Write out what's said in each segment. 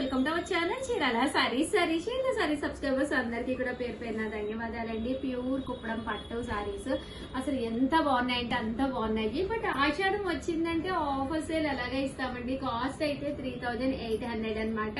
Welcome to our channel Chirala saris. Chirala sorry subscribers అందరికీ కూడా పేరు పేరున ధన్యవాదాలండి. ప్యూర్ కుప్పడం పట్టు సారీస్ అసలు ఎంత బాగున్నాయంటే అంత బాగున్నాయి. బట్ ఆషాఢం వచ్చిందంటే ఆఫర్ సేల్ అలాగే ఇస్తామండి. కాస్ట్ అయితే 3800 అనమాట.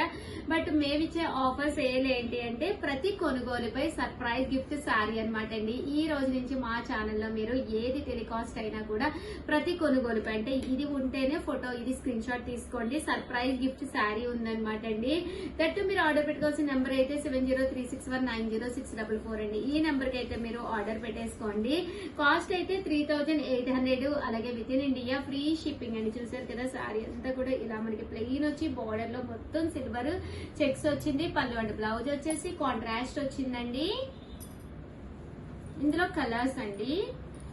బట్ మేమిచ్చే ఆఫర్ సేల్ ఏంటి అంటే ప్రతి కొనుగోలుపై సర్ప్రైజ్ గిఫ్ట్ సారీ అనమాట అండి. ఈ రోజు నుంచి మా ఛానల్లో మీరు ఏది టెలికాస్ట్ అయినా కూడా ప్రతి కొనుగోలుపై అంటే ఇది ఉంటేనే ఫోటో, ఇది స్క్రీన్ షాట్ తీసుకోండి, సర్ప్రైజ్ గిఫ్ట్ శారీ ఉందన్నమాట అండి. దట్టు మీరు ఆర్డర్ పెట్టుకోవాల్సిన నెంబర్ అయితే 7036190644 అండి. ఈ నెంబర్ కి అయితే మీరు ఆర్డర్ పెట్టేసుకోండి. కాస్ట్ అయితే 3800, అలాగే with in India free shipping అండి. చూసారు కదా శారీ అంతా కూడా ఇలా మనకి ప్లెయిన్ వచ్చి బార్డర్ లో మొత్తం సిల్వర్ చెక్స్ వచ్చింది. పళ్ళు అండి, బ్లౌజ్ వచ్చేసి కాంట్రాస్ట్ వచ్చిందండి. ఇందులో కలర్స్ అండి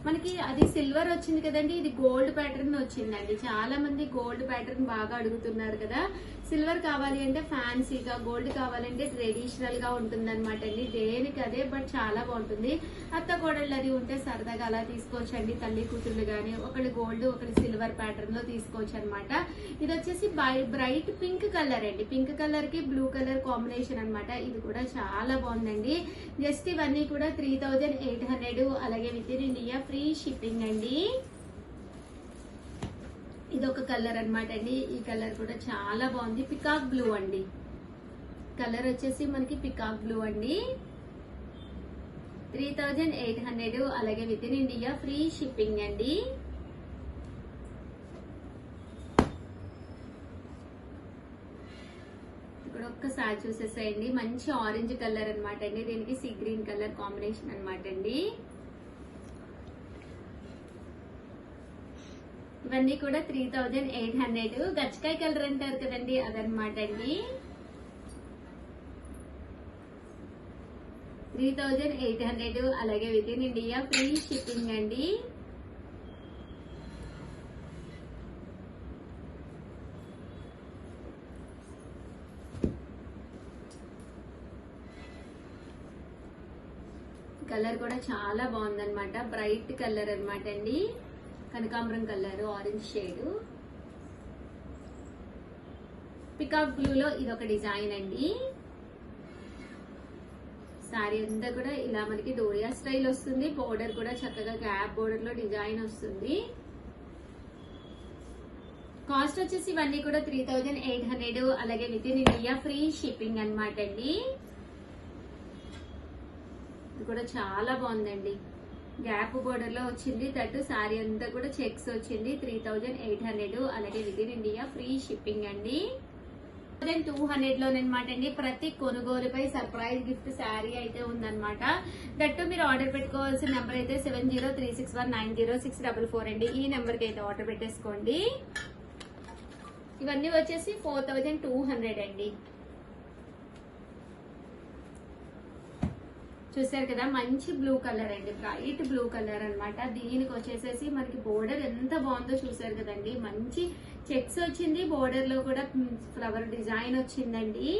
మనకి అది సిల్వర్ వచ్చింది కదండి, ఇది గోల్డ్ ప్యాటర్న్ వచ్చిందండి. చాలా మంది గోల్డ్ ప్యాటర్న్ బాగా అడుగుతున్నారు కదా. సిల్వర్ కావాలి అంటే ఫ్యాన్సీగా, గోల్డ్ కావాలంటే ట్రెడిషనల్ గా ఉంటుంది అనమాట అండి. దేనికి అదే, బట్ చాలా బాగుంటుంది. అత్త కోడళ్ళు అది ఉంటే సరదాగా అలా తీసుకోవచ్చు అండి. తల్లి కూతుళ్ళు గానీ ఒకళ్ళు గోల్డ్ ఒకళ్ళు సిల్వర్ ప్యాటర్న్ లో తీసుకోవచ్చు అనమాట. ఇది వచ్చేసి బ్రైట్ పింక్ కలర్ అండి. పింక్ కలర్ కి బ్లూ కలర్ కాంబినేషన్ అనమాట. ఇది కూడా చాలా బాగుందండి. జస్ట్ ఇవన్నీ కూడా 3800, అలాగే with in India free shipping అండి. ఇది ఒక కలర్ అనమాట అండి. ఈ కలర్ కూడా చాలా బాగుంది. పికాక్ బ్లూ అండి. కలర్ వచ్చేసి మనకి పికాక్ బ్లూ అండి. 3800, అలాగే with in India free shipping అండి. ఇక్కడ ఒక్కసారి చూసేసేయండి. మంచి ఆరెంజ్ కలర్ అనమాట అండి. దీనికి సీ గ్రీన్ కలర్ కాంబినేషన్ అనమాట అండి. ఇవన్నీ కూడా 3800. గచ్చకాయ కలర్ అంటారు కదండి, అదనమాట అండి. 3800, అలాగే with in India free shipping అండి. కలర్ కూడా చాలా బాగుందన్నమాట. బ్రైట్ కలర్ అనమాట అండి. కనకాంబరం colour, orange shade. Peacock blue లో ఇదొక డిజైన్ అండి. సారీ అంతా కూడా ఇలా మనకి డోరియా స్టైల్ వస్తుంది. బోర్డర్ కూడా చక్కగా గ్యాప్ బోర్డర్ లో డిజైన్ వస్తుంది. కాస్ట్ వచ్చేసి ఇవన్నీ కూడా 3800, అలాగే with in India free shipping అనమాట అండి. ఇది కూడా చాలా బాగుందండి. గ్యాప్ బోర్డర్ లో వచ్చింది. దట్టు సారీ అంతా కూడా చెక్స్ వచ్చింది. 3800, అలాగే with in India free shipping అండి. 200 లోనమాట అండి. ప్రతి కొనుగోలుపై సర్ప్రైజ్ గిఫ్ట్ శారీ అయితే ఉందన్నమాట. దట్టు మీరు ఆర్డర్ పెట్టుకోవాల్సిన నెంబర్ అయితే 7036190644 అండి. ఈ నెంబర్ కి అయితే ఆర్డర్ పెట్టేసుకోండి. ఇవన్నీ వచ్చేసి 4200 అండి. చూసారు కదా, మంచి బ్లూ కలర్ అండి, బ్రైట్ బ్లూ కలర్ అనమాట. దీనికి వచ్చేసేసి మనకి బోర్డర్ ఎంత బాగుందో చూసారు కదండి. మంచి చెక్స్ వచ్చింది. బోర్డర్ లో కూడా ఫ్లవర్ డిజైన్ వచ్చిందండి.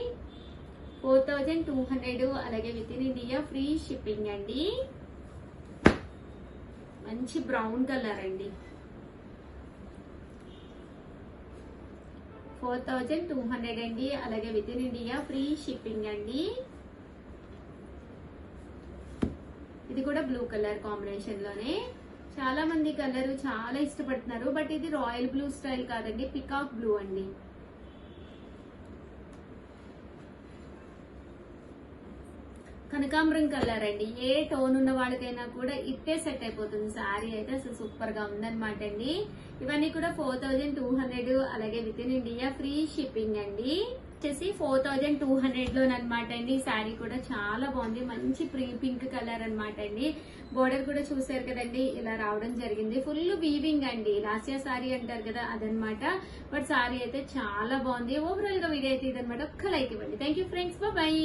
4200, అలాగే with in India free shipping అండి. మంచి బ్రౌన్ కలర్ అండి. 4200 అండి, అలాగే with in India free shipping అండి. ఇది కూడా బ్లూ కలర్ కాంబినేషన్ లోనే. చాలా మంది కలర్ చాలా ఇష్టపడుతున్నారు. బట్ ఇది రాయల్ బ్లూ స్టైల్ కాదండి, పికాక్ బ్లూ అండి. కనకాంబరం కలర్ అండి. ఏ టోన్ ఉన్న వాళ్ళకైనా కూడా ఇట్టే సెట్ అయిపోతుంది. శారీ అయితే అసలు సూపర్ గా ఉందన్నమాట అండి. ఇవన్నీ కూడా 4200, అలాగే with in India free shipping అండి. వచ్చేసి 4200 లోనమాట అండి. శారీ కూడా చాలా బాగుంది. మంచి పింక్ కలర్ అనమాట అండి. బోర్డర్ కూడా చూసారు కదండి, ఇలా రావడం జరిగింది. ఫుల్ వీవింగ్ అండి. లాస్యా శారీ అంటారు కదా, అదనమాట. బట్ శారీ అయితే చాలా బాగుంది. ఓవరాల్ గా వీడియో అయితే ఇదనమాట. ఒక్క లైక్ ఇవ్వండి. Thank you friends, bye.